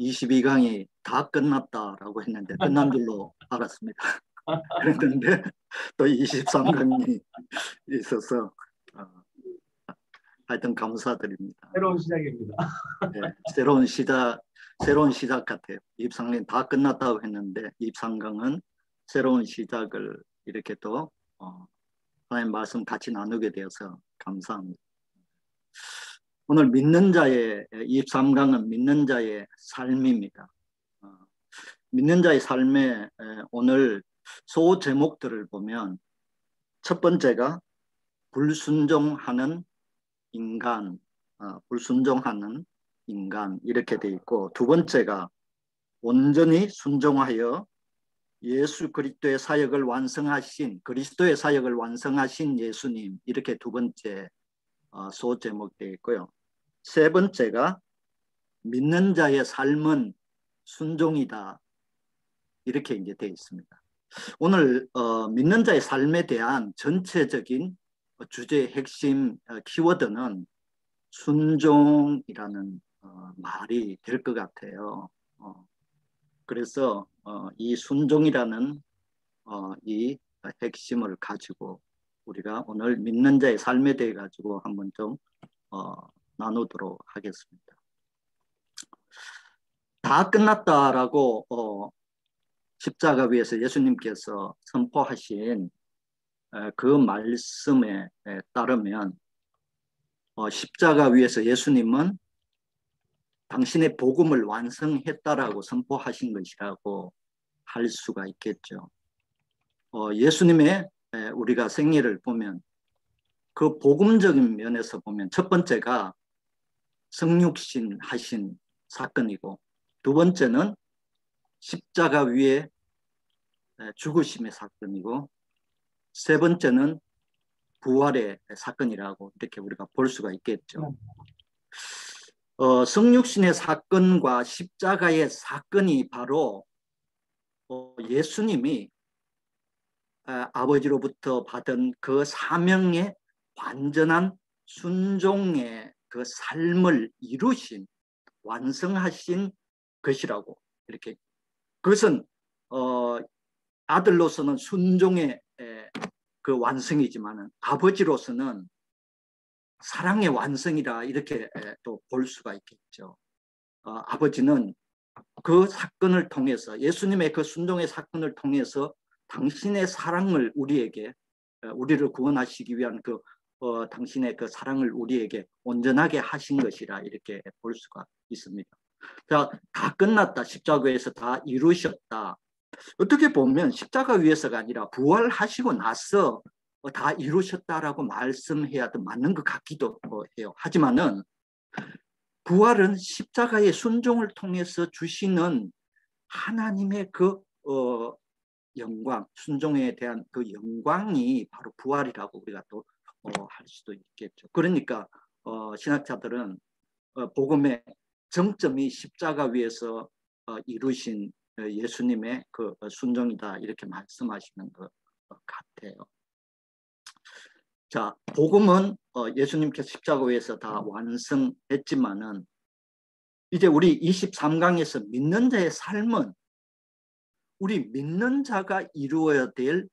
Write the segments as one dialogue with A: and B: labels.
A: 22강이 다 끝났다라고 했는데 끝난 줄로 알았습니다. 그랬는데 또 23강이 있어서 하여튼 감사드립니다.
B: 새로운 시작입니다.
A: 네, 새로운 시작 같아요. 23강이 다 끝났다고 했는데 23강은 새로운 시작을 이렇게 또 하나님 말씀 같이 나누게 되어서 감사합니다. 오늘 믿는 자의 23강은 믿는 자의 삶입니다. 믿는 자의 삶에 오늘 소 제목들을 보면 첫 번째가 불순종하는 인간, 불순종하는 인간 이렇게 돼 있고, 두 번째가 온전히 순종하여 예수 그리스도의 사역을 완성하신 그리스도의 사역을 완성하신 예수님 이렇게 두 번째 소 제목되어 있고요. 세 번째가 믿는 자의 삶은 순종이다 이렇게 이제 되어 있습니다. 오늘 믿는 자의 삶에 대한 전체적인 주제의 핵심 키워드는 순종이라는 말이 될 것 같아요. 그래서 이 순종이라는 이 핵심을 가지고 우리가 오늘 믿는 자의 삶에 대해 가지고 한번 좀 나누도록 하겠습니다. 다 끝났다라고 십자가 위에서 예수님께서 선포하신 그 말씀에 따르면 십자가 위에서 예수님은 당신의 복음을 완성했다라고 선포하신 것이라고 할 수가 있겠죠. 예수님의 우리가 생애를 보면 그 복음적인 면에서 보면 첫 번째가 성육신 하신 사건이고, 두 번째는 십자가 위에 죽으심의 사건이고, 세 번째는 부활의 사건이라고 이렇게 우리가 볼 수가 있겠죠. 성육신의 사건과 십자가의 사건이 바로 예수님이 아버지로부터 받은 그 사명의 완전한 순종의 그 삶을 이루신 완성하신 것이라고 이렇게, 그것은 아들로서는 순종의 그 완성이지만은 아버지로서는 사랑의 완성이라 이렇게 또 볼 수가 있겠죠. 아버지는 그 사건을 통해서 예수님의 그 순종의 사건을 통해서 당신의 사랑을 우리에게 우리를 구원하시기 위한 그 당신의 그 사랑을 우리에게 온전하게 하신 것이라 이렇게 볼 수가 있습니다. 자, 다 끝났다. 십자가에서 다 이루셨다. 어떻게 보면 십자가 위에서가 아니라 부활하시고 나서 다 이루셨다라고 말씀해야 맞는 것 같기도 해요. 하지만은 부활은 십자가의 순종을 통해서 주시는 하나님의 그 영광, 순종에 대한 그 영광이 바로 부활이라고 우리가 또 할 수도 있겠죠. 그러니까 신학자들은 복음의 정점이 십자가 위에서 이루신 예수님의 그 순종이다 이렇게 말씀하시는 것 같아요. 자, 복음은 예수님께서 십자가 위에서 다 완성했지만은 이제 우리 23강에서 믿는 자의 삶은 우리 믿는 자가 이루어야 될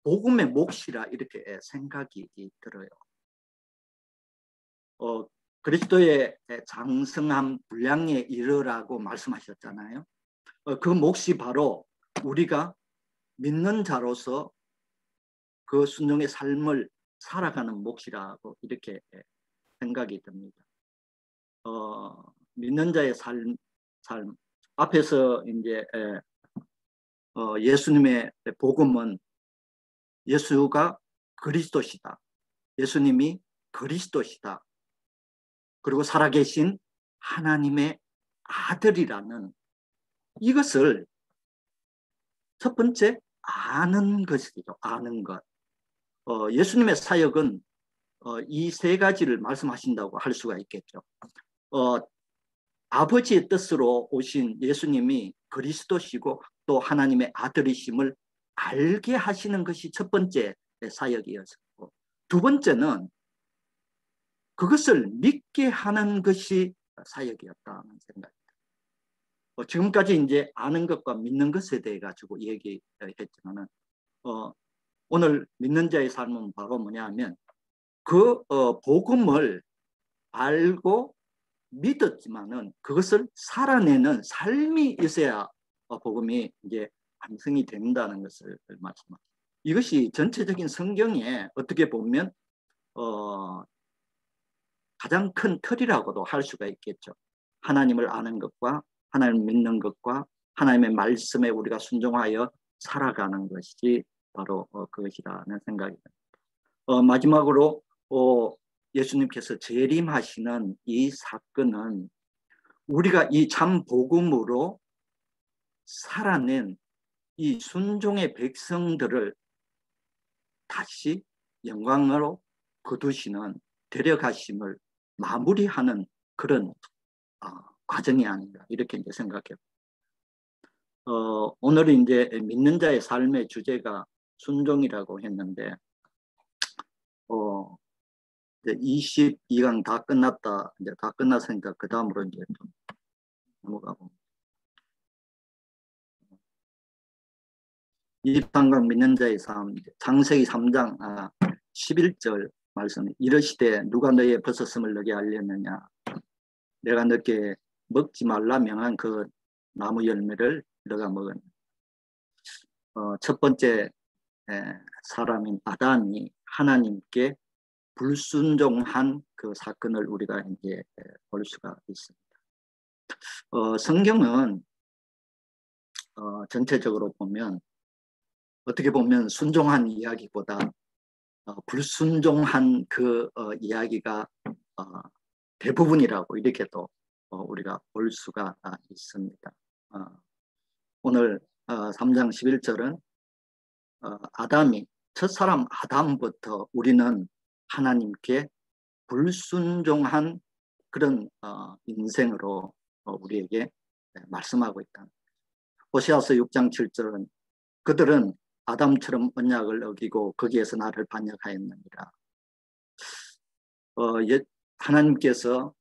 A: 복음의 몫이라 이렇게 생각이 들어요. 그리스도의 장성한 분량에 이르라고 말씀하셨잖아요. 그 몫이 바로 우리가 믿는 자로서 그 순종의 삶을 살아가는 몫이라고 이렇게 생각이 듭니다. 믿는 자의 삶 앞에서 이제 예수님의 복음은 예수가 그리스도시다. 예수님이 그리스도시다. 그리고 살아계신 하나님의 아들이라는 이것을 첫 번째 아는 것이죠. 아는 것. 예수님의 사역은 이 세 가지를 말씀하신다고 할 수가 있겠죠. 아버지의 뜻으로 오신 예수님이 그리스도시고 또 하나님의 아들이심을 알게 하시는 것이 첫 번째 사역이었고, 두 번째는 그것을 믿게 하는 것이 사역이었다는 생각입니다. 지금까지 이제 아는 것과 믿는 것에 대해 가지고 얘기했지만은 오늘 믿는 자의 삶은 바로 뭐냐면 그 복음을 알고 믿었지만은 그것을 살아내는 삶이 있어야 복음이 이제 완성이 된다는 것을 말씀합니다. 이것이 전체적인 성경에 어떻게 보면 가장 큰 틀이라고도 할 수가 있겠죠. 하나님을 아는 것과 하나님을 믿는 것과 하나님의 말씀에 우리가 순종하여 살아가는 것이 바로 그것이라는 생각이 듭니다. 마지막으로 예수님께서 재림하시는 이 사건은 우리가 이 참 복음으로 살아낸 이 순종의 백성들을 다시 영광으로 거두시는 데려가심을 마무리하는 그런 과정이 아닌가 이렇게 이제 생각해요. 오늘은 이제 믿는 자의 삶의 주제가 순종이라고 했는데 이제 22강 다 끝났다. 이제 다 끝났으니까 그 다음으로 이제 좀 넘어가고 23강 믿는 자의 삶 창세기 3장 11절 말씀 이르시되 누가 너의 벗었음을 너게 알렸느냐 내가 너게 먹지 말라 명한 그 나무 열매를 너가 먹은 첫 번째 사람인 아담이 하나님께 불순종한 그 사건을 우리가 이제 볼 수가 있습니다. 성경은 전체적으로 보면 어떻게 보면 순종한 이야기보다 불순종한 그 이야기가 대부분이라고 이렇게도 우리가 볼 수가 있습니다. 오늘 3장 11절은 아담이 첫사람 아담부터 우리는 하나님께 불순종한 그런 인생으로 우리에게 말씀하고 있다. 호세아서 6장 7절은 그들은 아담처럼 언약을 어기고 거기에서 나를 반역하였느니라. 하나님께서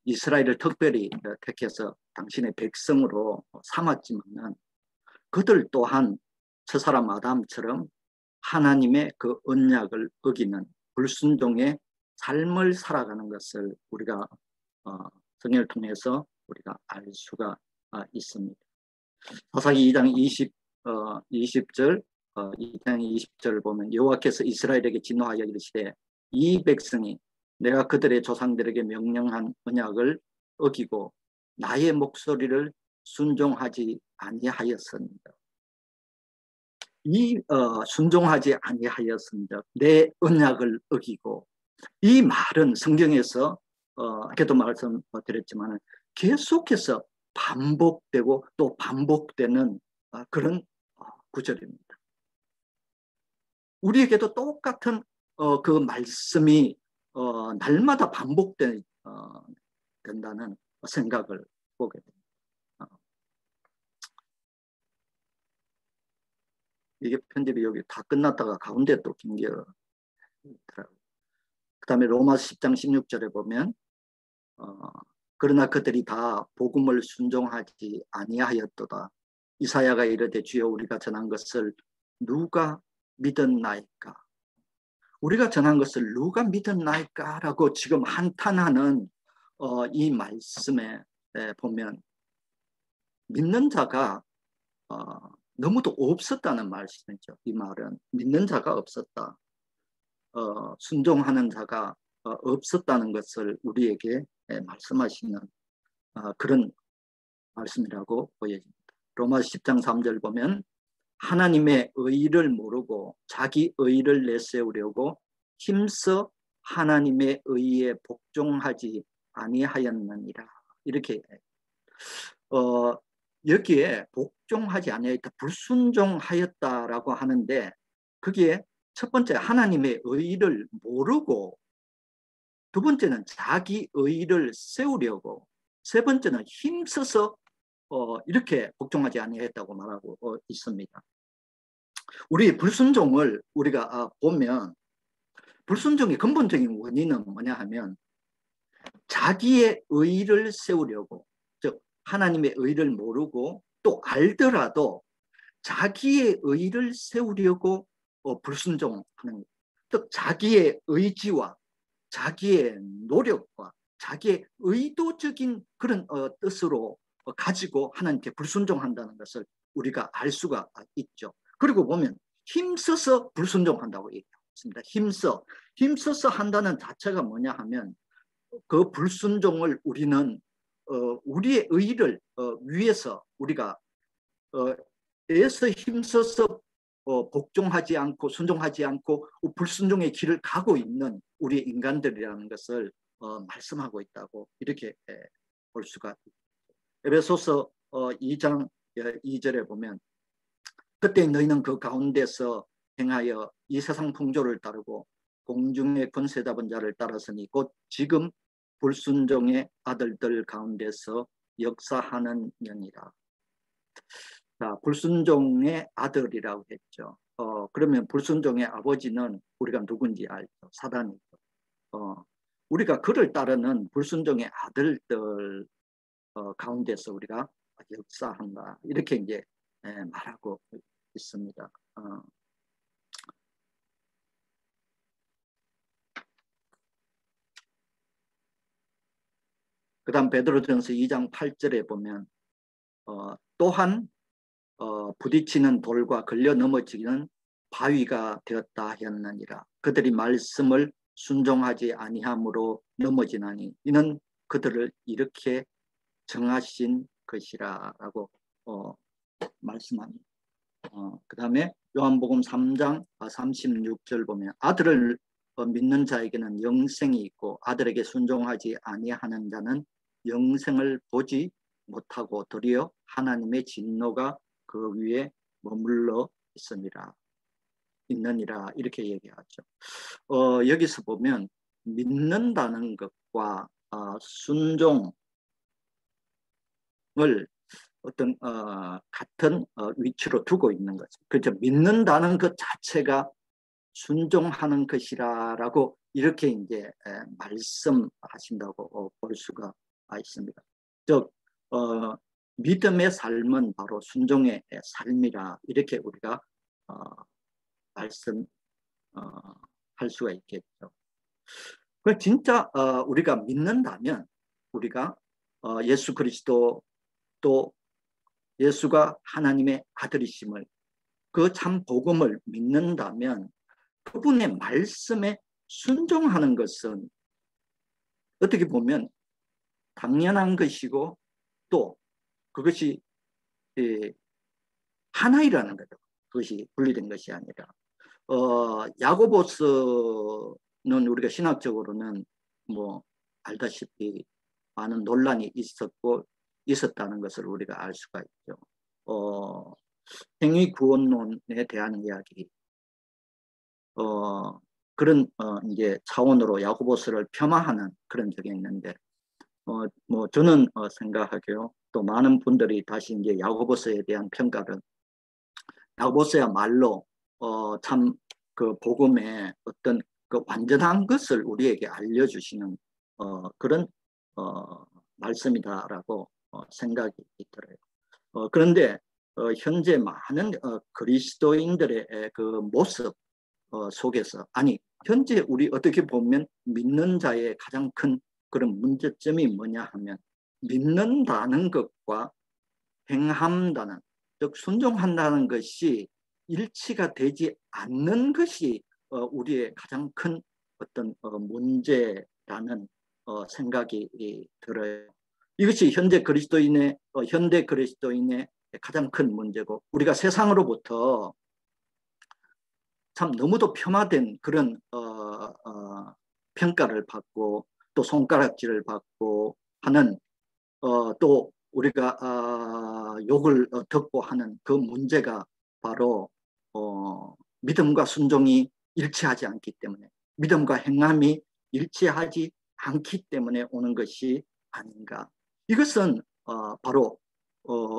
A: 이스라엘을 특별히 택해서 당신의 백성으로 삼았지만은 그들 또한 첫사람 아담처럼 하나님의 그 언약을 어기는 불순종의 삶을 살아가는 것을 우리가 성경을 통해서 우리가 알 수가 있습니다. 사사기 2장 20절 2장 20절을 보면 여호와께서 이스라엘에게 진노하여 이르시되 이 백성이 내가 그들의 조상들에게 명령한 언약을 어기고 나의 목소리를 순종하지 아니하였습니다. 이 순종하지 아니하였습니다. 내 언약을 어기고 이 말은 성경에서 아까도 말씀드렸지만 계속해서 반복되고 또 반복되는 그런 구절입니다. 우리에게도 똑같은 그 말씀이 날마다 반복된다는 생각을 보게 됩니다. 이게 편집이 여기 다 끝났다가 가운데 또 긴겨더라고요. 그 다음에 로마서 10장 16절에 보면 그러나 그들이 다 복음을 순종하지 아니하였도다. 이사야가 이르되 주여 우리가 전한 것을 누가 믿었나이까? 우리가 전한 것을 누가 믿었나이까? 라고 지금 한탄하는 이 말씀에 보면 믿는 자가 너무도 없었다는 말씀이죠. 이 말은 믿는 자가 없었다. 순종하는 자가 없었다는 것을 우리에게 말씀하시는 그런 말씀이라고 보여집니다. 로마서 10장 3절 보면 하나님의 의를 모르고 자기 의를 내세우려고 힘써 하나님의 의에 복종하지 아니하였느니라. 이렇게 여기에 복종하지 아니하였다, 불순종하였다라고 하는데 그게 첫 번째 하나님의 의를 모르고 두 번째는 자기 의를 세우려고 세 번째는 힘써서 이렇게 복종하지 아니했다고 말하고 있습니다. 우리 불순종을 우리가 보면 불순종의 근본적인 원인은 뭐냐 하면 자기의 의를 세우려고 즉 하나님의 의를 모르고 또 알더라도 자기의 의를 세우려고 불순종하는, 또 자기의 의지와 자기의 노력과 자기의 의도적인 그런 뜻으로 가지고 하나님께 불순종한다는 것을 우리가 알 수가 있죠. 그리고 보면 힘써서 불순종한다고 얘기했습니다. 힘써서 한다는 자체가 뭐냐 하면 그 불순종을 우리는 우리의 의를 위해서 우리가 애써 힘써서 복종하지 않고 순종하지 않고 불순종의 길을 가고 있는 우리 인간들이라는 것을 말씀하고 있다고 이렇게 볼 수가 있습니다. 에베소서 2장 2절에 보면 그때 너희는 그 가운데서 행하여 이 세상 풍조를 따르고 공중의 권세 잡은 자를 따라서니 곧 지금 불순종의 아들들 가운데서 역사하는 년이라. 자, 불순종의 아들이라고 했죠. 그러면 불순종의 아버지는 우리가 누군지 알죠. 사단이죠. 우리가 그를 따르는 불순종의 아들들 가운데서 우리가 역사한다. 이렇게 이제 말하고 있습니다. 그 다음 베드로전서 2장 8절에 보면 또한 부딪히는 돌과 걸려 넘어지는 바위가 되었다 하였느니라. 그들이 말씀을 순종하지 아니함으로 넘어지나니 이는 그들을 이렇게 정하신 것이라고 말씀합니다. 그 다음에 요한복음 3장 36절 보면 아들을 믿는 자에게는 영생이 있고 아들에게 순종하지 아니하는 자는 영생을 보지 못하고 도리어 하나님의 진노가 그 위에 머물러 있느니라 이렇게 얘기하죠. 여기서 보면 믿는다는 것과 순종을 어떤 같은 위치로 두고 있는 거죠. 그렇죠. 믿는다는 것 자체가 순종하는 것이라고 이렇게 이제 말씀하신다고 볼 수가 있습니다. 즉 믿음의 삶은 바로 순종의 삶이라 이렇게 우리가 말씀할 수가 있겠죠. 그 진짜 우리가 믿는다면 우리가 예수 그리스도 또 예수가 하나님의 아들이심을 그 참 복음을 믿는다면 그분의 말씀에 순종하는 것은 어떻게 보면 당연한 것이고 또 그것이 하나이라는 거죠. 그것이 분리된 것이 아니라 야고보서는 우리가 신학적으로는 뭐 알다시피 많은 논란이 있었다는 것을 우리가 알 수가 있죠. 행위 구원론에 대한 이야기, 그런 이제 차원으로 야고보서를 폄하하는 그런 적이 있는데, 뭐 저는 생각하기요. 또 많은 분들이 다시 이제 야고보서에 대한 평가를 야고보서야말로 참 그 복음의 어떤 그 완전한 것을 우리에게 알려주시는 그런 말씀이다라고 생각이 들어요. 그런데 현재 많은 그리스도인들의 그 모습 속에서 아니 현재 우리 어떻게 보면 믿는 자의 가장 큰 그런 문제점이 뭐냐 하면 믿는다는 것과 행한다는 즉 순종한다는 것이 일치가 되지 않는 것이 우리의 가장 큰 어떤 문제라는 생각이 들어요. 이것이 현대 그리스도인의 가장 큰 문제고 우리가 세상으로부터 참 너무도 폄하된 그런 평가를 받고 또 손가락질을 받고 하는 또 우리가 욕을 듣고 하는 그 문제가 바로 믿음과 순종이 일치하지 않기 때문에 믿음과 행함이 일치하지 않기 때문에 오는 것이 아닌가. 이것은 바로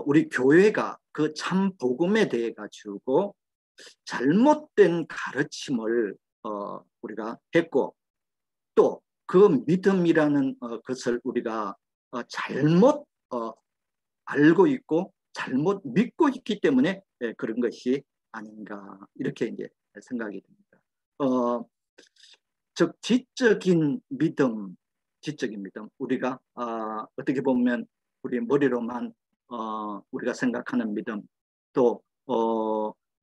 A: 우리 교회가 그 참 복음에 대해 가지고 잘못된 가르침을 우리가 했고 또 그 믿음이라는 것을 우리가 잘못 알고 있고 잘못 믿고 있기 때문에 그런 것이 아닌가 이렇게 이제 생각이 듭니다. 즉 지적인 믿음 우리가 어떻게 보면 우리 머리로만 우리가 생각하는 믿음 또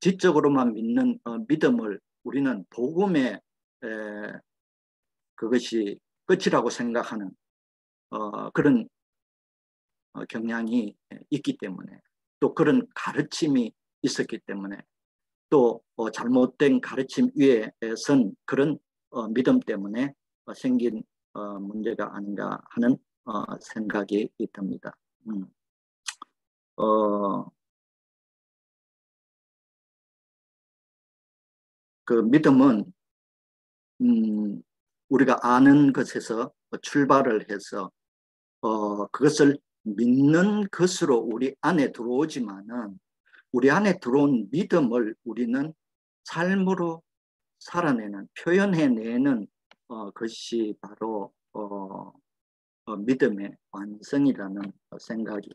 A: 지적으로만 믿는 믿음을 우리는 복음의 그것이 끝이라고 생각하는 그런 경향이 있기 때문에 또 그런 가르침이 있었기 때문에 또 잘못된 가르침 위에 선 그런 믿음 때문에 생긴 문제가 아닌가 하는 생각이 듭니다. 그 믿음은 우리가 아는 것에서 출발을 해서 그것을 믿는 것으로 우리 안에 들어오지만은 우리 안에 들어온 믿음을 우리는 삶으로 살아내는 표현해내는 것이 바로 믿음의 완성이라는 생각이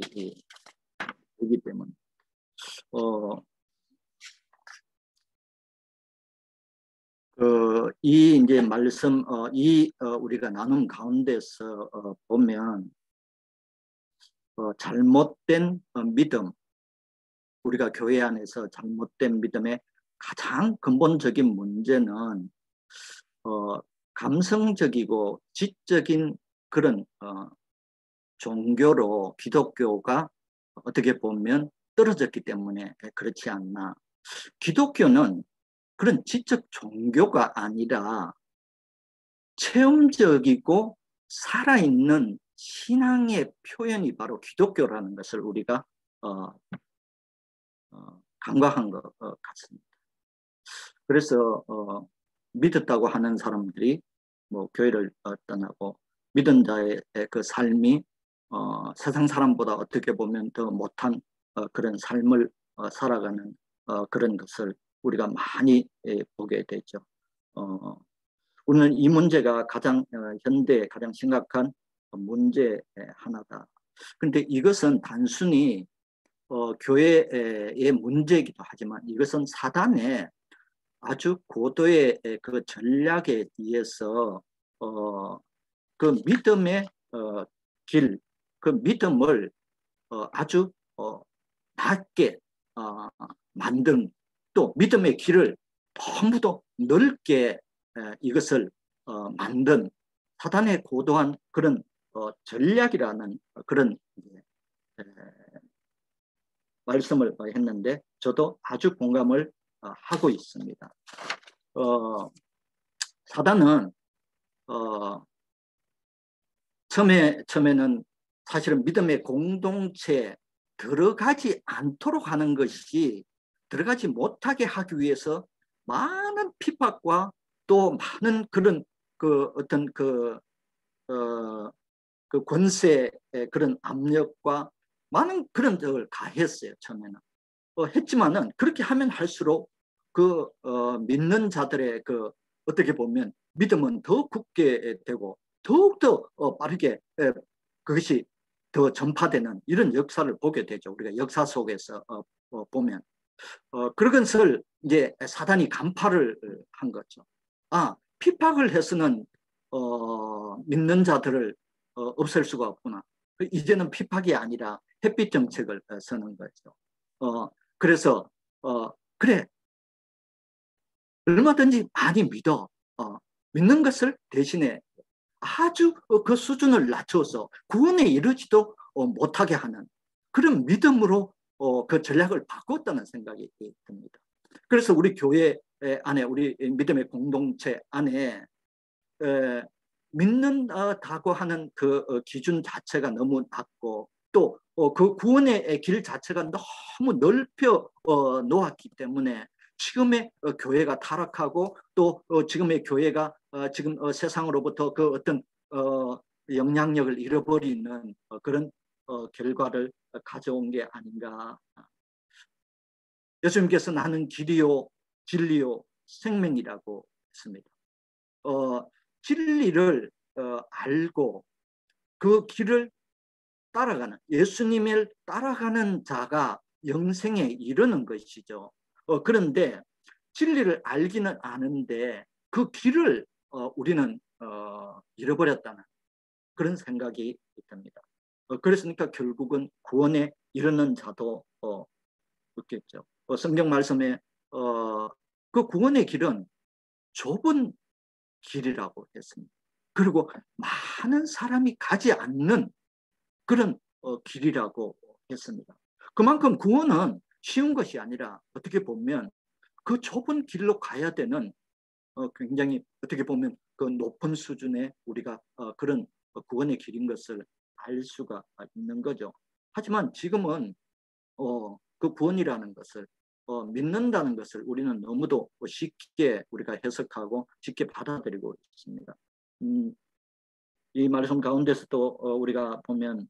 A: 들기 때문에 이 이제 말씀 우리가 나눔 가운데서 보면 잘못된 믿음 우리가 교회 안에서 잘못된 믿음의 가장 근본적인 문제는 감성적이고 지적인 그런 종교로 기독교가 어떻게 보면 떨어졌기 때문에 그렇지 않나. 기독교는 그런 지적 종교가 아니라 체험적이고 살아있는 신앙의 표현이 바로 기독교라는 것을 우리가 간과한 것 같습니다. 그래서 믿었다고 하는 사람들이 뭐 교회를 떠나고 믿은 자의 그 삶이 세상 사람보다 어떻게 보면 더 못한 그런 삶을 살아가는 그런 것을 우리가 많이 보게 되죠. 우리는 이 문제가 가장 현대의 가장 심각한 문제 하나다. 그런데 이것은 단순히 교회의 문제이기도 하지만 이것은 사단의 아주 고도의 그 전략에 의해서 그 믿음의 길, 그 믿음을 아주 낮게 만든 또 믿음의 길을 너무도 넓게 이것을 만든 사단의 고도한 그런 전략이라는 그런 말씀을 했는데 저도 아주 공감을 하고 있습니다. 사단은 처음에는 사실은 믿음의 공동체에 들어가지 않도록 하는 것이 들어가지 못하게 하기 위해서 많은 핍박과 또 많은 그런 그 어떤 그 권세의 그런 압력과 많은 그런 것을 가했어요. 처음에는 했지만은 그렇게 하면 할수록 그 믿는 자들의 그 어떻게 보면 믿음은 더 굳게 되고 더욱더 빠르게 그것이 더 전파되는 이런 역사를 보게 되죠. 우리가 역사 속에서 보면 그런 것을 이제 사단이 간파를 한 거죠. 핍박을 해서는 믿는 자들을 없앨 수가 없구나. 이제는 핍박이 아니라 햇빛 정책을 서는 거죠. 그래서 그래 얼마든지 많이 믿어. 믿는 것을 대신에 아주 그 수준을 낮춰서 구원에 이르지도 못하게 하는 그런 믿음으로 그 전략을 바꿨다는 생각이 듭니다. 그래서 우리 교회 안에 우리 믿음의 공동체 안에 믿는다고 하는 그 기준 자체가 너무 낮고 또 그 구원의 길 자체가 너무 넓혀 놓았기 때문에 지금의 교회가 타락하고 또 지금의 교회가 지금 세상으로부터 그 어떤 영향력을 잃어버리는 그런 결과를 가져온 게 아닌가. 예수님께서 나는 길이요 진리요 생명이라고 했습니다. 진리를 알고 그 길을 따라가는, 예수님을 따라가는 자가 영생에 이르는 것이죠. 그런데 진리를 알기는 아는데 그 길을 우리는 잃어버렸다는 그런 생각이 듭니다. 그랬으니까 결국은 구원에 이르는 자도 없겠죠. 성경 말씀에 그 구원의 길은 좁은 길이라고 했습니다. 그리고 많은 사람이 가지 않는 그런 길이라고 했습니다. 그만큼 구원은 쉬운 것이 아니라 어떻게 보면 그 좁은 길로 가야 되는 굉장히 어떻게 보면 그 높은 수준의 우리가 그런 구원의 길인 것을 알 수가 있는 거죠. 하지만 지금은 그 구원이라는 것을 믿는다는 것을 우리는 너무도 쉽게 우리가 해석하고 쉽게 받아들이고 있습니다. 이 말씀 가운데서도 우리가 보면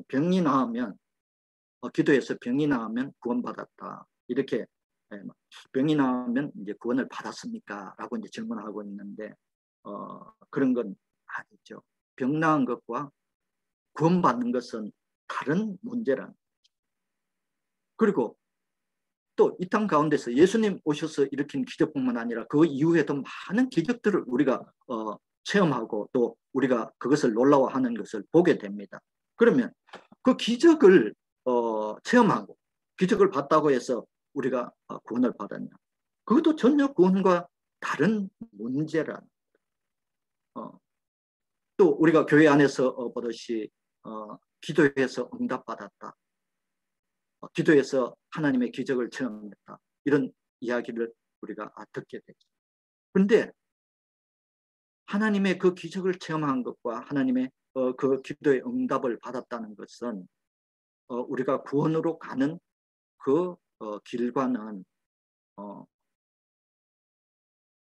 A: 병이 나으면 기도해서 병이 나으면 구원받았다. 이렇게 병이 나으면 이제 구원을 받았습니까? 라고 이제 질문하고 있는데 그런 건 아니죠. 병 나은 것과 구원받는 것은 다른 문제란. 그리고 또 이 땅 가운데서 예수님 오셔서 일으킨 기적뿐만 아니라 그 이후에도 많은 기적들을 우리가 체험하고 또 우리가 그것을 놀라워하는 것을 보게 됩니다. 그러면 그 기적을 체험하고 기적을 봤다고 해서 우리가 구원을 받았냐? 그것도 전혀 구원과 다른 문제란. 또 우리가 교회 안에서 보듯이 기도해서 응답받았다. 기도해서 하나님의 기적을 체험했다. 이런 이야기를 우리가 듣게 되죠. 그런데 하나님의 그 기적을 체험한 것과 하나님의 그 기도의 응답을 받았다는 것은 우리가 구원으로 가는 그 길과는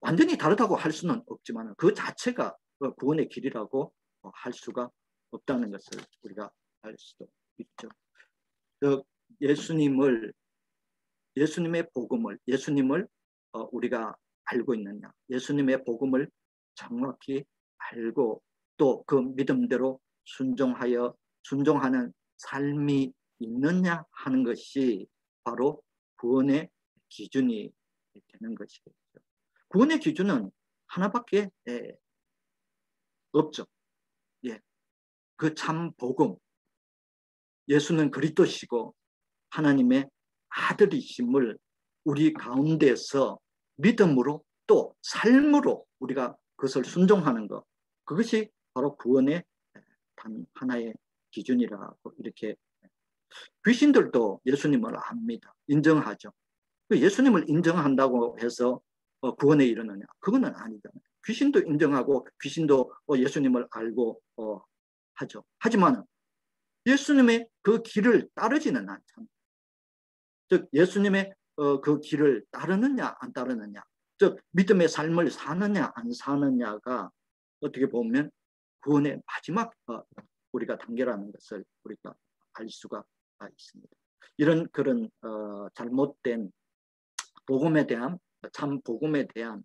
A: 완전히 다르다고 할 수는 없지만 그 자체가 구원의 길이라고 할 수가 없다는 것을 우리가 알 수도 있죠. 예수님의 복음을 우리가 알고 있느냐, 예수님의 복음을 정확히 알고 또 그 믿음대로 순종하는 삶이 있느냐 하는 것이 바로 구원의 기준이 되는 것이겠죠. 구원의 기준은 하나밖에 없죠. 예, 그 참 복음, 예수는 그리스도시고 하나님의 아들이심을 우리 가운데서 믿음으로 또 삶으로 우리가 그것을 순종하는 것, 그것이 바로 구원의 단 하나의 기준이라고 이렇게. 귀신들도 예수님을 압니다. 인정하죠. 예수님을 인정한다고 해서 구원에 이르느냐? 그거는 아니잖아요. 귀신도 인정하고 귀신도 예수님을 알고 하죠. 하지만 예수님의 그 길을 따르지는 않잖아요. 즉 예수님의 그 길을 따르느냐 안 따르느냐, 즉 믿음의 삶을 사느냐 안 사느냐가 어떻게 보면 구원의 마지막 우리가 단계라는 것을 우리가 알 수가 있습니다. 이런 그런 잘못된 복음에 대한 참 복음에 대한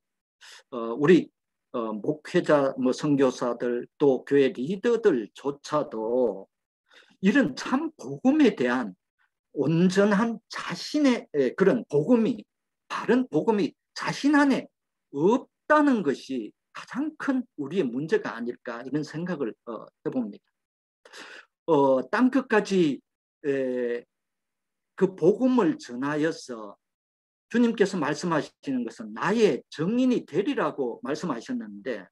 A: 우리 목회자, 선교사들 또 교회 리더들조차도 이런 참 복음에 대한 온전한 자신의 그런 복음이, 바른 복음이 자신 안에 없다는 것이 가장 큰 우리의 문제가 아닐까 이런 생각을 해봅니다. 땅 끝까지 그 복음을 전하여서 주님께서 말씀하시는 것은 나의 증인이 되리라고 말씀하셨는데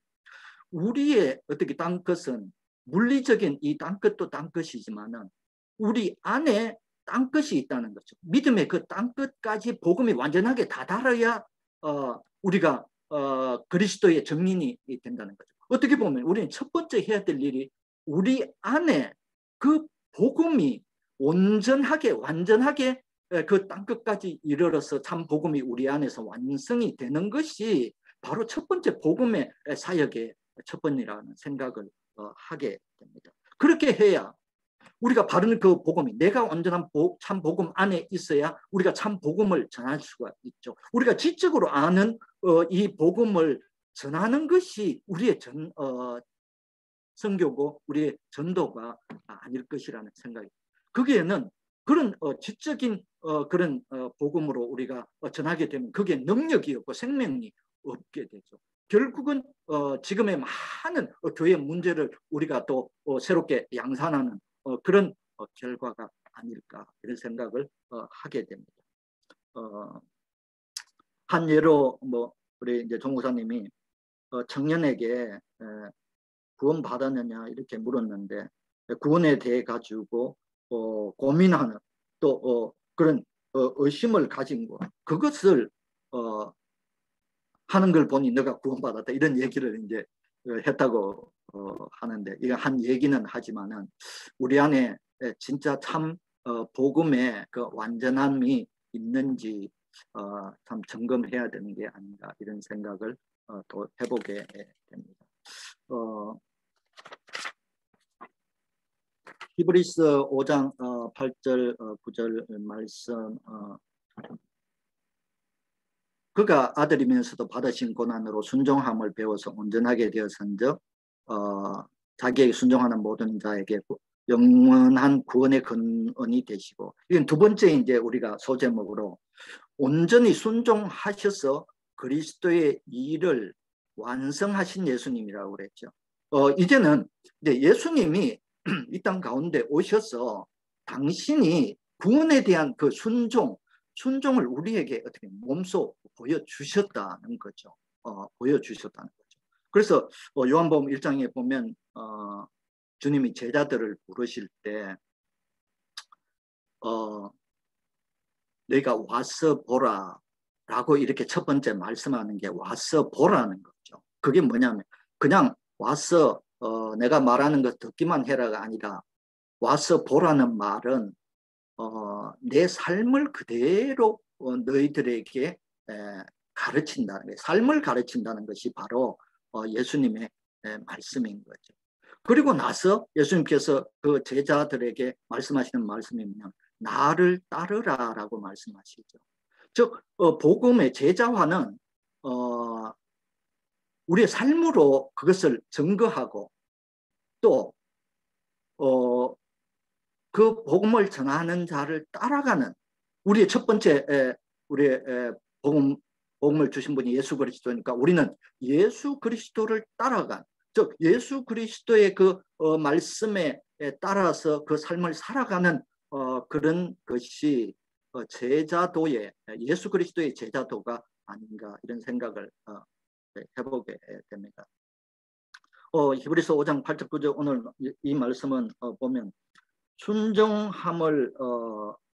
A: 우리의 어떻게 땅 끝은 물리적인 이 땅 끝도 땅 끝이지만은 우리 안에 땅 끝이 있다는 거죠. 믿음의 그 땅 끝까지 복음이 완전하게 다다라야 우리가 그리스도의 증인이 된다는 거죠. 어떻게 보면 우리는 첫 번째 해야 될 일이 우리 안에 그 복음이 완전하게 그 땅 끝까지 이르러서 참 복음이 우리 안에서 완성이 되는 것이 바로 첫 번째 복음의 사역의 첫 번이라는 생각을 하게 됩니다. 그렇게 해야 우리가 바른 그 복음이 내가 온전한 참 복음 안에 있어야 우리가 참 복음을 전할 수가 있죠. 우리가 지적으로 아는 이 복음을 전하는 것이 우리의 선교고 우리의 전도가 아닐 것이라는 생각이. 거기에는 그런 지적인 그런 복음으로 우리가 전하게 되면 그게 능력이 없고 생명이 없게 되죠. 결국은 지금의 많은 교회 문제를 우리가 또 새롭게 양산하는 그런 결과가 아닐까 이런 생각을 하게 됩니다. 한 예로 뭐 우리 이제 정 목사님이 청년에게 구원 받았느냐 이렇게 물었는데 구원에 대해 가지고 고민하는 또 그런 의심을 가진 거 그것을 하는 걸 보니 너가 구원받았다 이런 얘기를 이제 했다고 하는데 이거 한 얘기는 하지만은 우리 안에 진짜 참 복음의 그 완전함이 있는지 참 점검해야 되는 게 아닌가 이런 생각을 또 해보게 됩니다. 히브리서 5장 8절 9절 말씀 그가 아들이면서도 받으신 고난으로 순종함을 배워서 온전하게 되었은즉 자기에게 순종하는 모든 자에게 영원한 구원의 근원이 되시고 이건 두 번째 이제 우리가 소제목으로 온전히 순종하셔서 그리스도의 일을 완성하신 예수님이라고 그랬죠. 이제는 이제 예수님이 이 땅 가운데 오셔서 당신이 구원에 대한 그 순종을 우리에게 어떻게 몸소 보여주셨다는 거죠. 보여주셨다는 거죠. 그래서 요한복음 1장에 보면 주님이 제자들을 부르실 때 너희가 와서 보라 라고 이렇게 첫 번째 말씀하는 게 와서 보라는 거죠. 그게 뭐냐면 그냥 와서 내가 말하는 거 듣기만 해라가 아니라 와서 보라는 말은 내 삶을 그대로 너희들에게 가르친다는 거예요. 삶을 가르친다는 것이 바로 예수님의 말씀인 거죠. 그리고 나서 예수님께서 그 제자들에게 말씀하시는 말씀이 뭐냐면 나를 따르라라고 말씀하시죠. 즉 복음의 제자화는 우리의 삶으로 그것을 증거하고 또 그 복음을 전하는 자를 따라가는 우리의 첫 번째 우리의 복음을 주신 분이 예수 그리스도니까 우리는 예수 그리스도를 따라간 즉 예수 그리스도의 그 말씀에 따라서 그 삶을 살아가는 그런 것이 제자도의 예수 그리스도의 제자도가 아닌가 이런 생각을 해보게 됩니다. 히브리서 5장 8절 9절 오늘 이 말씀은 보면 순종함을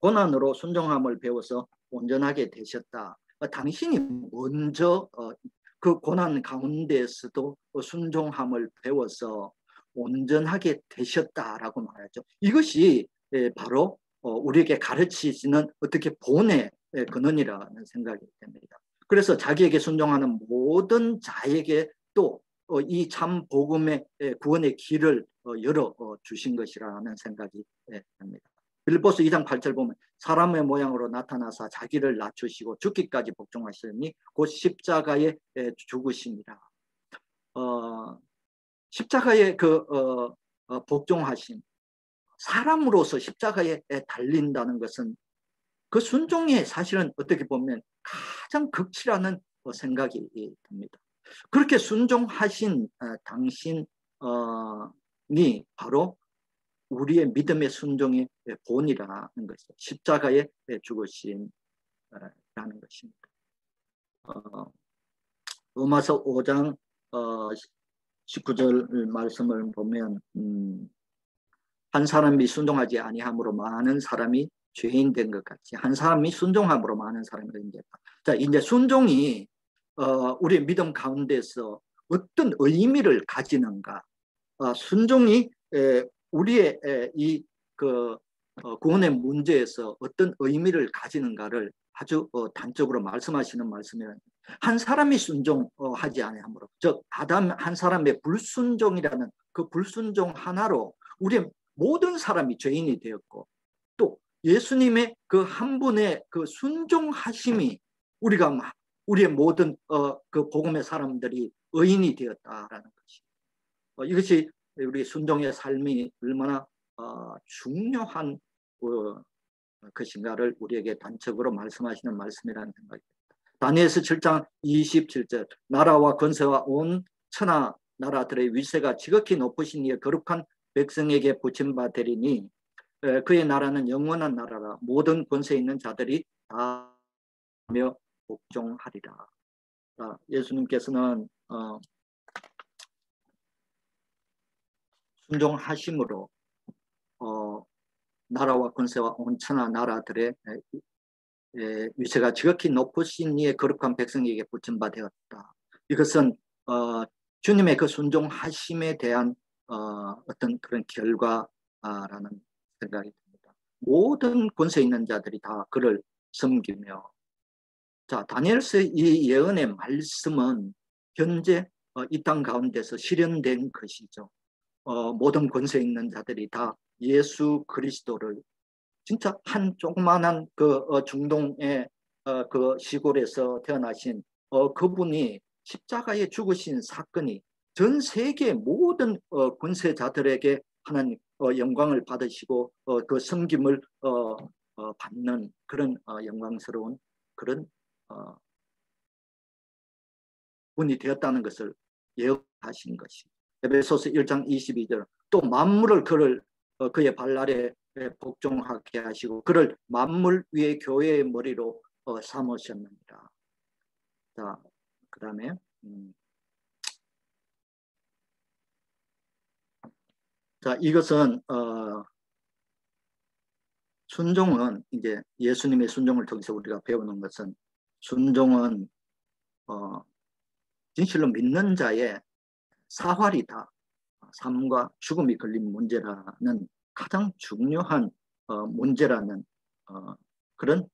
A: 고난으로 순종함을 배워서 온전하게 되셨다. 당신이 먼저 그 고난 가운데에서도 순종함을 배워서 온전하게 되셨다라고 말하죠. 이것이 바로 우리에게 가르치시는 어떻게 본의 근원이라는 생각이 됩니다. 그래서 자기에게 순종하는 모든 자에게 또 이 참 복음의 구원의 길을 열어 주신 것이라는 생각이 됩니다. 빌립보서 2장 8절 보면 사람의 모양으로 나타나사 자기를 낮추시고 죽기까지 복종하시니 곧 십자가에 죽으시니라. 십자가에 그 복종하심 사람으로서 십자가에 달린다는 것은 그 순종에 사실은 어떻게 보면 가장 극치라는 생각이 듭니다. 그렇게 순종하신 당신이 바로 우리의 믿음의 순종의 본이라는 것이죠. 십자가에 죽으신 라는 것입니다. 로마서 5장 19절 말씀을 보면 한 사람이 순종하지 아니함으로 많은 사람이 죄인 된 것 같이 한 사람이 순종함으로 많은 사람이 된다. 자, 이제 순종이 우리의 믿음 가운데서 어떤 의미를 가지는가? 순종이 우리의 이 그 구원의 문제에서 어떤 의미를 가지는가를 아주 단적으로 말씀하시는 말씀이란 한 사람이 순종하지 아니함으로 즉 아담 한 사람의 불순종이라는 그 불순종 하나로 우리의 모든 사람이 죄인이 되었고 또 예수님의 그 한 분의 그 순종하심이 우리가 우리의 모든 그 복음의 사람들이 의인이 되었다라는 것이 이것이 우리 순종의 삶이 얼마나 중요한 것인가를 우리에게 단적으로 말씀하시는 말씀이라는 생각이 듭니다. 다니엘서 7장 27절 나라와 권세와 온 천하 나라들의 위세가 지극히 높으신 이의 거룩한 백성에게 붙임 바 되리니 그의 나라는 영원한 나라라 모든 권세 있는 자들이 다 하며 복종하리라. 예수님께서는 순종하심으로 나라와 권세와 온 천하 나라들의 위세가 지극히 높으신 이의 거룩한 백성에게 붙임 바 되었다. 이것은 주님의 그 순종하심에 대한 어떤 그런 결과라는 생각이 듭니다. 모든 권세 있는 자들이 다 그를 섬기며, 자, 다니엘서의 이 예언의 말씀은 현재 이 땅 가운데서 실현된 것이죠. 모든 권세 있는 자들이 다 예수 그리스도를 진짜 한 조그만한 그 중동의 그 시골에서 태어나신 그분이 십자가에 죽으신 사건이 전 세계 모든 권세자들에게 하나님 영광을 받으시고 그 섬김을 받는 그런 영광스러운 그런 분이 되었다는 것을 예언하신 것이 에베소서 1장 22절 또 만물을 그의 발 아래 복종하게 하시고 그를 만물 위의 교회의 머리로 삼으셨느니라. 자, 그 다음에 자, 이것은 순종은 이제 예수님의 순종을 통해서 우리가 배우는 것은 순종은 진실로 믿는 자의 사활이다. 삶과 죽음이 걸린 문제라는 가장 중요한 문제라는 그런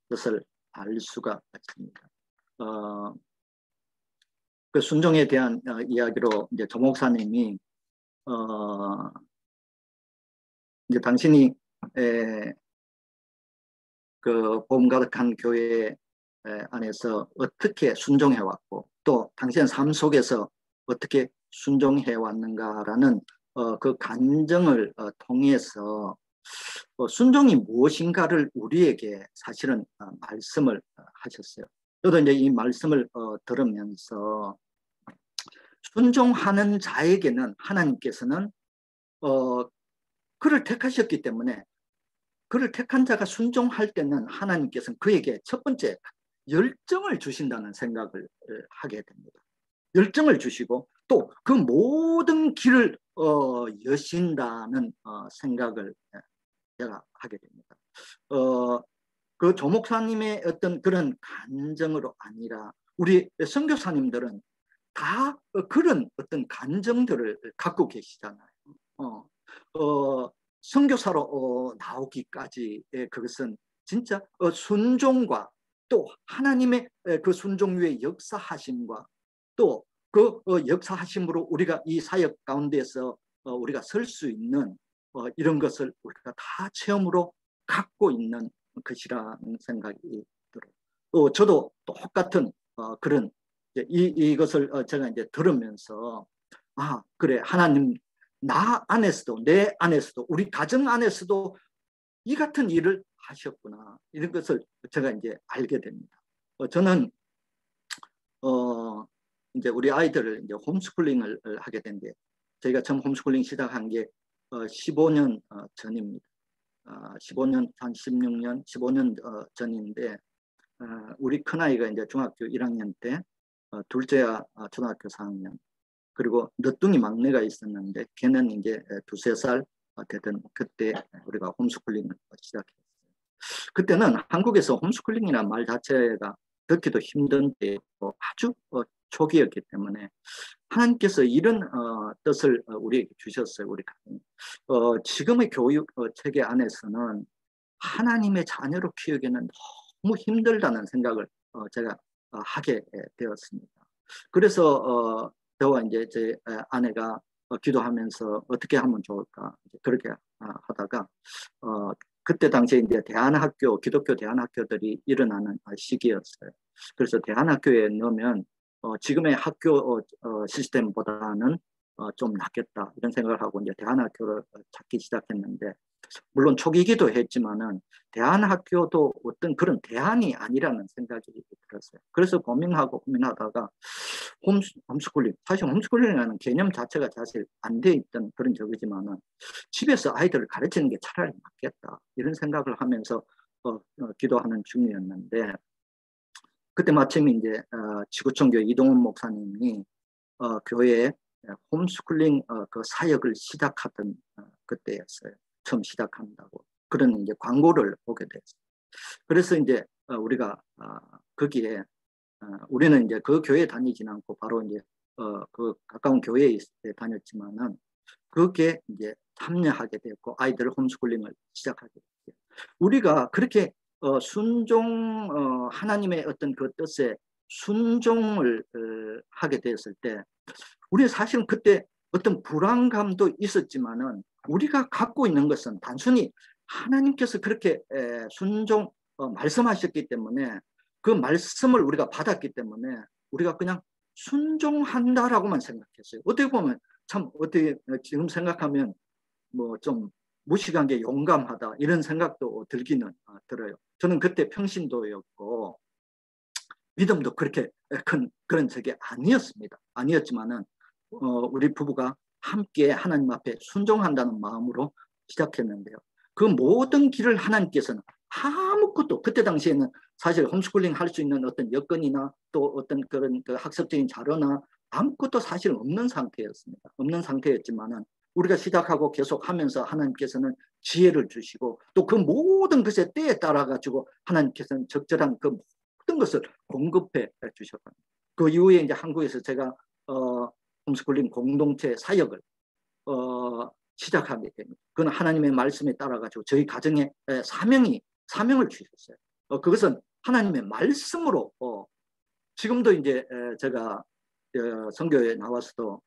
A: 것을 알 수가 있습니다. 그 순종에 대한 이야기로 이제 조 목사님이 이제 당신이 그 복음 가득한 교회 안에서 어떻게 순종해 왔고 또 당신의 삶 속에서 어떻게 순종해 왔는가라는 그 간증을 통해서 순종이 무엇인가를 우리에게 사실은 말씀을 하셨어요. 저도 이제 이 말씀을 들으면서 순종하는 자에게는 하나님께서는 그를 택하셨기 때문에 그를 택한 자가 순종할 때는 하나님께서는 그에게 첫 번째 열정을 주신다는 생각을 하게 됩니다. 열정을 주시고 또 그 모든 길을 여신다는 생각을 제가 하게 됩니다. 그 조 목사님의 어떤 그런 간정으로 아니라 우리 선교사님들은 다 그런 어떤 간정들을 갖고 계시잖아요. 선교사로 나오기까지의 그것은 진짜 순종과 또 하나님의 그 순종 위에 역사하심과 또 그 역사하심으로 우리가 이 사역 가운데서 우리가 설 수 있는 이런 것을 우리가 다 체험으로 갖고 있는 것이라는 생각이 들어요. 저도 똑같은 그런 이것을 제가 이제 들으면서 그래 하나님 나 안에서도 내 안에서도 우리 가정 안에서도 이 같은 일을 하셨구나 이런 것을 제가 이제 알게 됩니다. 저는 이제 우리 아이들을 이제 홈스쿨링을 하게 된데 저희가 처음 홈스쿨링 시작한 게 15년 전입니다. 15년 한 16년 15년 전인데 우리 큰아이가 이제 중학교 1학년 때 둘째가 초등학교 4학년 그리고 늦둥이 막내가 있었는데 걔는 이제 2~3살 되던 그때 우리가 홈스쿨링을 시작했어요. 그때는 한국에서 홈스쿨링이라는 말 자체가 듣기도 힘든 때였고 아주 초기였기 때문에 하나님께서 이런 뜻을 우리에게 주셨어요. 우리 지금의 교육 체계 안에서는 하나님의 자녀로 키우기는 너무 힘들다는 생각을 제가 하게 되었습니다. 그래서 저와 이제 제 아내가 기도하면서 어떻게 하면 좋을까 그렇게 하다가 그때 당시에 이제 대안학교 기독교 대안학교들이 일어나는 시기였어요. 그래서 대안학교에 넣으면 지금의 학교 시스템보다는 좀 낫겠다 이런 생각을 하고 이제 대안학교를 찾기 시작했는데, 물론 초기이기도 했지만은 대안학교도 어떤 그런 대안이 아니라는 생각이 들었어요. 그래서 고민하다가 홈스쿨링, 사실 홈스쿨링이라는 개념 자체가 사실 안 돼 있던 그런 적이지만은 집에서 아이들을 가르치는 게 차라리 낫겠다 이런 생각을 하면서 기도하는 중이었는데, 그때 마침 이제 지구촌교회 이동훈 목사님이 교회에 홈스쿨링 그 사역을 시작하던 그때였어요. 처음 시작한다고 그런 이제 광고를 보게 됐어요. 그래서 이제 우리가 거기에 우리는 이제 그 교회에 다니진 않고 바로 이제 그 가까운 교회에 다녔지만은 그게 이제 참여하게 됐고 아이들 홈스쿨링을 시작하게 됐어요. 우리가 그렇게 하나님의 어떤 그 뜻에 순종을 하게 되었을 때, 우리 사실은 그때 어떤 불안감도 있었지만은 우리가 갖고 있는 것은 단순히 하나님께서 그렇게 말씀하셨기 때문에 그 말씀을 우리가 받았기 때문에 우리가 그냥 순종한다라고만 생각했어요. 어떻게 보면 참 어떻게 지금 생각하면 뭐 좀 무식한 게 용감하다 이런 생각도 들기는 들어요. 저는 그때 평신도였고 믿음도 그렇게 큰 그런 적이 아니었습니다. 아니었지만은 우리 부부가 함께 하나님 앞에 순종한다는 마음으로 시작했는데요. 그 모든 길을 하나님께서는 아무것도 그때 당시에는 사실 홈스쿨링 할 수 있는 어떤 여건이나 또 어떤 그런 그 학습적인 자료나 아무것도 사실 없는 상태였습니다. 없는 상태였지만은 우리가 시작하고 계속 하면서 하나님께서는 지혜를 주시고 또 그 모든 것의 때에 따라 가지고 하나님께서는 적절한 그 모든 것을 공급해 주셨다. 그 이후에 이제 한국에서 제가 홈스쿨링 공동체 사역을 시작하게 됩니다. 그건 하나님의 말씀에 따라 가지고 저희 가정에 사명을 주셨어요. 그것은 하나님의 말씀으로 지금도 이제 제가 선교에 나와서도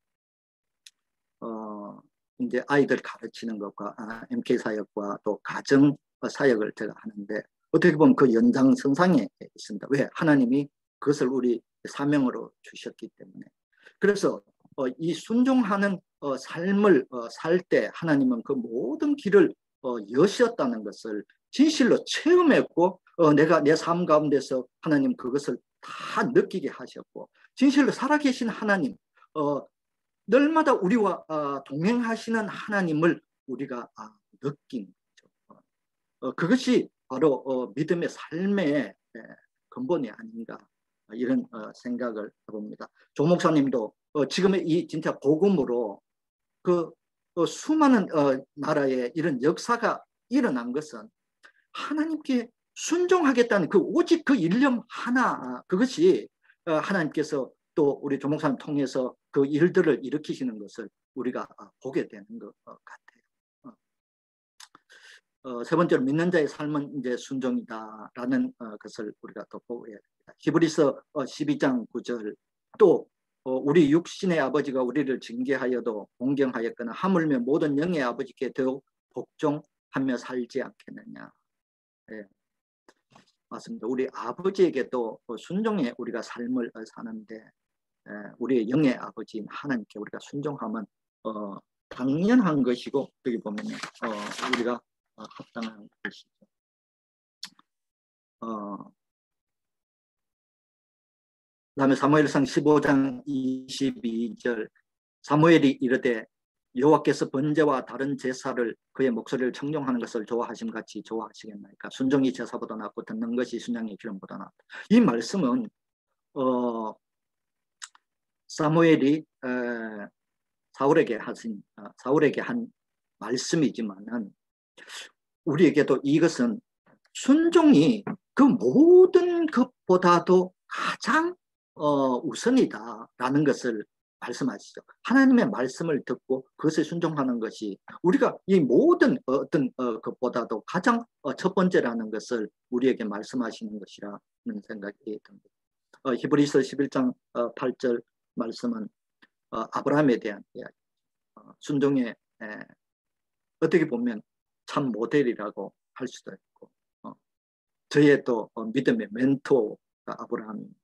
A: 이제 아이들 가르치는 것과 MK 사역과 또 가정 사역을 제가 하는데 어떻게 보면 그 연장선상에 있습니다. 왜? 하나님이 그것을 우리 사명으로 주셨기 때문에. 그래서 이 순종하는 삶을 살 때 하나님은 그 모든 길을 여셨다는 것을 진실로 체험했고 내가 내 삶 가운데서 하나님 그것을 다 느끼게 하셨고 진실로 살아계신 하나님 날마다 우리와 동행하시는 하나님을 우리가 느낀 거죠. 그것이 바로 믿음의 삶의 근본이 아닌가 이런 생각을 해봅니다. 조 목사님도 지금의 이 진짜 복음으로 그 수많은 나라에 이런 역사가 일어난 것은 하나님께 순종하겠다는 그 오직 그 일념 하나 그것이 하나님께서 또 우리 조 목사님 통해서 그 일들을 일으키시는 것을 우리가 보게 되는 것 같아요. 세 번째로 믿는 자의 삶은 이제 순종이다라는 것을 우리가 또 보게 됩니다. 히브리서 12장 9절 또 우리 육신의 아버지가 우리를 징계하여도 공경하였거나 하물며 모든 영의 아버지께 더욱 복종하며 살지 않겠느냐. 네. 맞습니다. 우리 아버지에게 또 순종해 우리가 삶을 사는데 우리의 영의 아버지인 하나님께 우리가 순종하면 당연한 것이고 여기 보면 우리가 합당한 것이죠. 그다음에 사무엘상 15장 22절 사무엘이 이르되 여호와께서 번제와 다른 제사를 그의 목소리를 청종하는 것을 좋아하심 같이 좋아하시겠나이까. 순종이 제사보다 낫고 듣는 것이 순양의 기름보다 낫다. 이 말씀은 사무엘이 사울에게 한 말씀이지만은 우리에게도 이것은 순종이 그 모든 것보다도 가장 우선이다라는 것을 말씀하시죠. 하나님의 말씀을 듣고 그것에 순종하는 것이 우리가 이 모든 어떤 것보다도 가장 첫 번째라는 것을 우리에게 말씀하시는 것이라는 생각이 듭니다. 히브리서 11장 8절 말씀은 아브라함에 대한 이야기. 순종의 어떻게 보면 참 모델이라고 할 수도 있고 저의 또 믿음의 멘토가 아브라함입니다.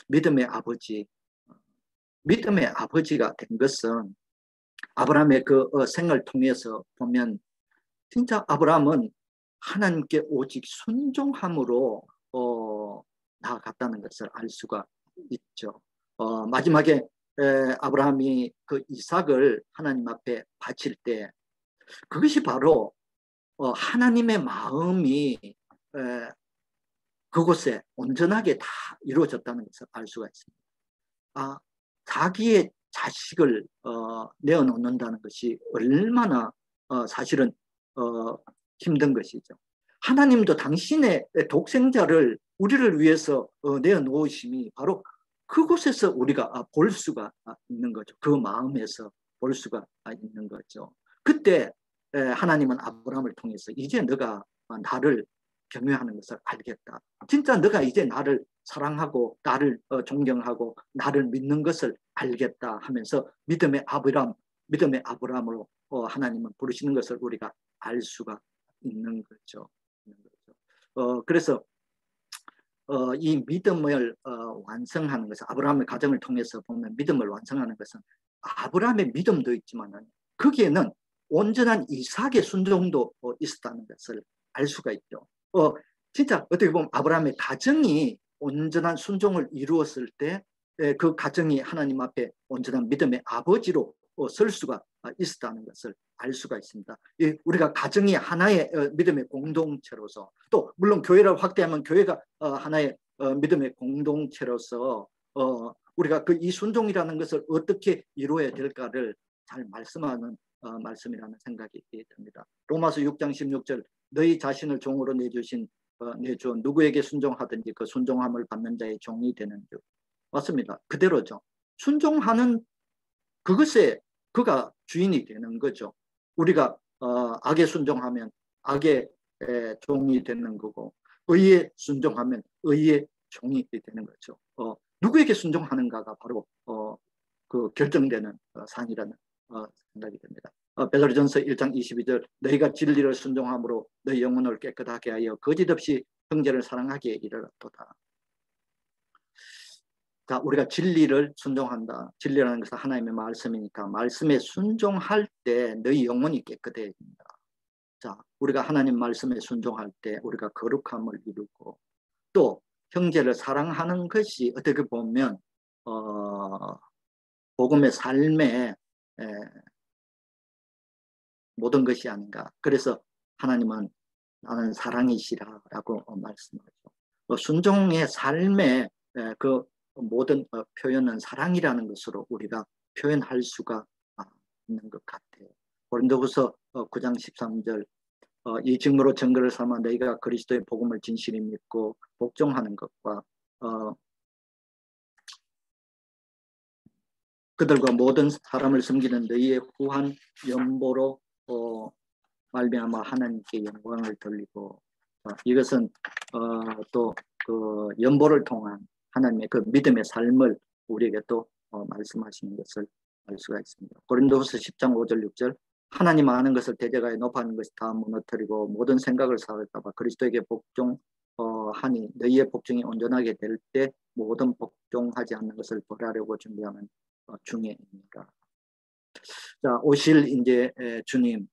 A: 믿음의 아버지 믿음의 아버지가 된 것은 아브라함의 그 생을 통해서 보면 진짜 아브라함은 하나님께 오직 순종함으로 나아갔다는 것을 알 수가 있죠. 마지막에 아브라함이 그 이삭을 하나님 앞에 바칠 때 그것이 바로 하나님의 마음이 그곳에 온전하게 다 이루어졌다는 것을 알 수가 있습니다. 자기의 자식을 내어놓는다는 것이 얼마나 사실은 힘든 것이죠. 하나님도 당신의 독생자를 우리를 위해서 내어놓으심이 바로 그곳에서 우리가 볼 수가 있는 거죠. 그 마음에서 볼 수가 있는 거죠. 그때 하나님은 아브라함을 통해서 이제 너가 나를 경외하는 것을 알겠다. 진짜 너가 이제 나를 사랑하고 나를 존경하고 나를 믿는 것을 알겠다 하면서 믿음의 아브라함으로 하나님은 부르시는 것을 우리가 알 수가 있는 거죠. 그래서 이 믿음을 완성하는 것은 아브라함의 가정을 통해서 보면 믿음을 완성하는 것은 아브라함의 믿음도 있지만 거기에는 온전한 이삭의 순종도 있었다는 것을 알 수가 있죠. 진짜 어떻게 보면 아브라함의 가정이 온전한 순종을 이루었을 때 그 가정이 하나님 앞에 온전한 믿음의 아버지로 설 수가 있었다는 것을 알 수가 있습니다. 우리가 가정이 하나의 믿음의 공동체로서 또 물론 교회를 확대하면 교회가 하나의 믿음의 공동체로서 우리가 그 이 순종이라는 것을 어떻게 이루어야 될까를 잘 말씀하는 말씀이라는 생각이 듭니다. 로마서 6장 16절 너희 자신을 종으로 내주 누구에게 순종하든지 그 순종함을 받는 자의 종이 되는 줄. 맞습니다. 그대로죠. 순종하는 그것에 그가 주인이 되는 거죠. 우리가 악에 순종하면 악의 종이 되는 거고 의에 순종하면 의의 종이 되는 거죠. 누구에게 순종하는가가 바로 그 결정되는 사안이라는 생각이 듭니다. 베드로전서 1장 22절 너희가 진리를 순종함으로 너희 영혼을 깨끗하게 하여 거짓없이 형제를 사랑하기에 이르렀도다. 자, 우리가 진리를 순종한다. 진리라는 것은 하나님의 말씀이니까 말씀에 순종할 때 너희 영혼이 깨끗해집니다. 자, 우리가 하나님 말씀에 순종할 때 우리가 거룩함을 이루고 또 형제를 사랑하는 것이 어떻게 보면 복음의 삶의 모든 것이 아닌가. 그래서 하나님은 나는 사랑이시라라고 말씀하죠. 순종의 삶의 그 모든 표현은 사랑이라는 것으로 우리가 표현할 수가 있는 것 같아요. 고린도후서 9장 13절 이 증거로 증거를 삼아 너희가 그리스도의 복음을 진실히 믿고 복종하는 것과 그들과 모든 사람을 섬기는 너희의 후한 연보로 말미암아 하나님께 영광을 돌리고 이것은 또 그 연보를 통한 하나님의 그 믿음의 삶을 우리에게 또 말씀하시는 것을 알 수가 있습니다. 고린도후서 10장 5절 6절 하나님 아는 것을 대적하여 높아하는 것이 다 무너뜨리고 모든 생각을 사할까 봐 그리스도에게 복종하니 너희의 복종이 온전하게 될 때 모든 복종하지 않는 것을 벌하려고 준비하는 중에입니다. 자, 오실 이제 주님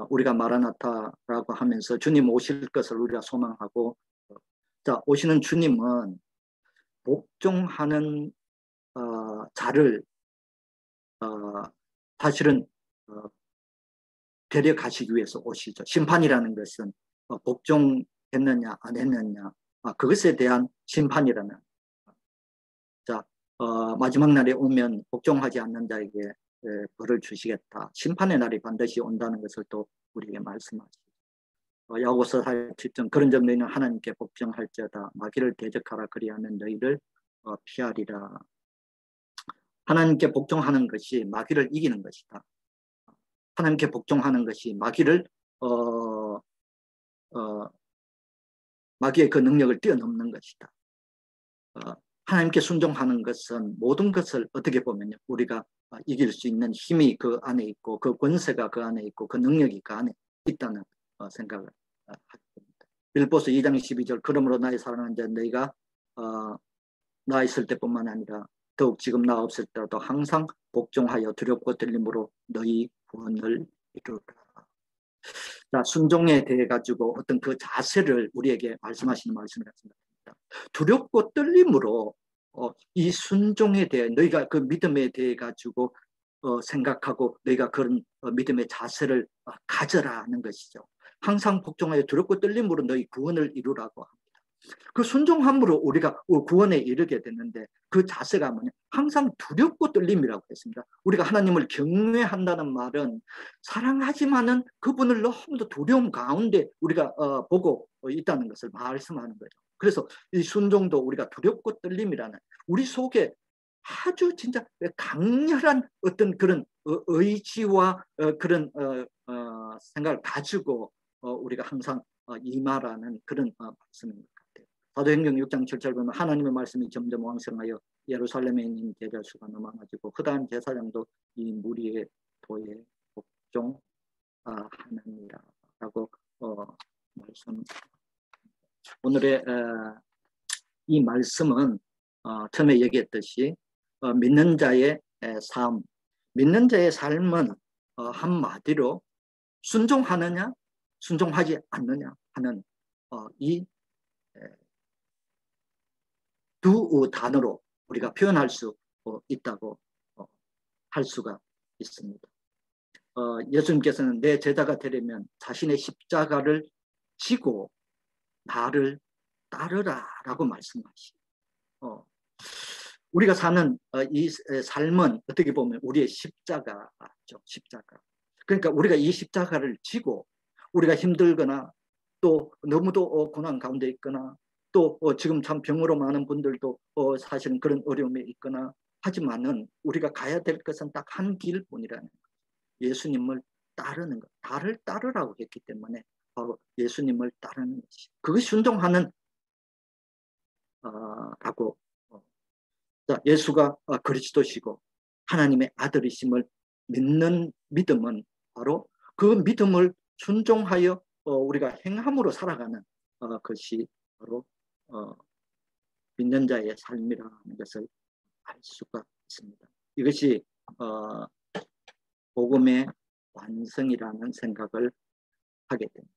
A: 우리가 마라나타라고 하면서 주님 오실 것을 우리가 소망하고 자, 오시는 주님은 복종하는 자를 사실은 데려가시기 위해서 오시죠. 심판이라는 것은 복종했느냐 안 했느냐 그것에 대한 심판이라는 자 마지막 날에 오면 복종하지 않는 자에게 벌을 주시겠다. 심판의 날이 반드시 온다는 것을 또 우리에게 말씀하시죠. 야고보서 4장 그런 점 너희는 하나님께 복종할지어다 마귀를 대적하라 그리하면 너희를 피하리라. 하나님께 복종하는 것이 마귀를 이기는 것이다. 하나님께 복종하는 것이 마귀를 마귀의 그 능력을 뛰어넘는 것이다. 하나님께 순종하는 것은 모든 것을 어떻게 보면요 우리가 이길 수 있는 힘이 그 안에 있고 그 권세가 그 안에 있고 그 능력이 그 안에 있다는 생각을 하게 됩니다. 빌보서 2장 12절 그러므로 나의 사랑하는 자 너희가 나 있을 때뿐만 아니라 더욱 지금 나 없을 때라도 항상 복종하여 두렵고 떨림으로 너희 구원을 이루라. 자, 순종에 대해 가지고 어떤 그 자세를 우리에게 말씀하시는 말씀을 같습니다. 두렵고 떨림으로 이 순종에 대해 너희가 그 믿음에 대해 가지고 생각하고 너희가 그런 믿음의 자세를 가져라는 것이죠. 항상 복종하여 두렵고 떨림으로 너희 구원을 이루라고 합니다. 그 순종함으로 우리가 구원에 이르게 됐는데 그 자세가 뭐냐? 항상 두렵고 떨림이라고 했습니다. 우리가 하나님을 경외한다는 말은 사랑하지만은 그분을 너무도 두려움 가운데 우리가 보고 있다는 것을 말씀하는 거죠. 그래서 이 순종도 우리가 두렵고 떨림이라는 우리 속에 아주 진짜 강렬한 어떤 그런 의지와 그런 생각을 가지고 우리가 항상 임하라는 그런 말씀입니다. 사도행전 6장 7절 보면 하나님의 말씀이 점점 왕성하여 예루살렘에 있는 제자 수가 너무 많아지고 허다한 제사장도 이 무리의 도에 복종하느니라라고 말씀. 오늘의 이 말씀은 처음에 얘기했듯이 믿는 자의 삶, 믿는 자의 삶은 한마디로 순종하느냐, 순종하지 않느냐 하는 이 두 단어로 우리가 표현할 수 있다고 할 수가 있습니다. 예수님께서는 내 제자가 되려면 자신의 십자가를 지고 나를 따르라라고 말씀하시죠. 우리가 사는 이 삶은 어떻게 보면 우리의 십자가죠. 십자가. 그러니까 우리가 이 십자가를 지고 우리가 힘들거나 또 너무도 고난 가운데 있거나 또 지금 참 병으로 많은 분들도 사실은 그런 어려움에 있거나 하지만은 우리가 가야 될 것은 딱 한 길뿐이라는 거예요. 예수님을 따르는 것. 나를 따르라고 했기 때문에 바로 예수님을 따르는 것이. 그것이 순종하는 라고. 자, 예수가 그리스도시고 하나님의 아들이심을 믿는 믿음은 바로 그 믿음을 순종하여 우리가 행함으로 살아가는 것이 바로 믿는 자의 삶이라는 것을 알 수가 있습니다. 이것이 복음의 완성이라는 생각을 하게 됩니다.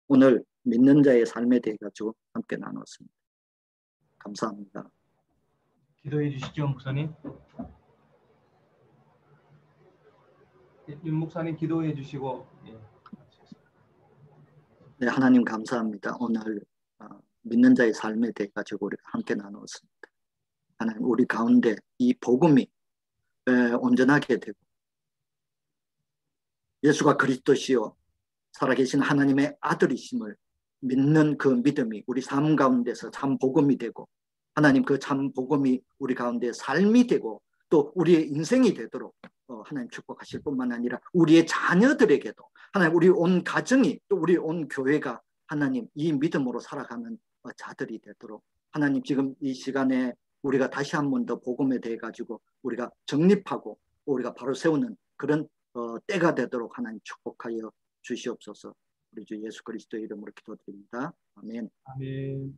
A: 오늘 믿는 자의 삶에 대해 가지고 함께 나눴습니다. 감사합니다.
B: 기도해 주시죠, 목사님. 윤 목사님 기도해 주시고.
A: 네, 하나님 감사합니다. 오늘 믿는 자의 삶에 대해 가지고 우리가 함께 나눴습니다. 하나님 우리 가운데 이 복음이 온전하게 되고 예수가 그리스도시요 살아계신 하나님의 아들이심을 믿는 그 믿음이 우리 삶 가운데서 참 복음이 되고 하나님 그 참 복음이 우리 가운데 삶이 되고 또 우리의 인생이 되도록 하나님 축복하실 뿐만 아니라 우리의 자녀들에게도 하나님 우리 온 가정이 또 우리 온 교회가 하나님 이 믿음으로 살아가는 자들이 되도록 하나님 지금 이 시간에 우리가 다시 한 번 더 복음에 대해 가지고 우리가 정립하고 우리가 바로 세우는 그런 때가 되도록 하나님 축복하여 주시옵소서. 우리 주 예수 그리스도의 이름으로 기도드립니다. 아멘.
B: 아멘.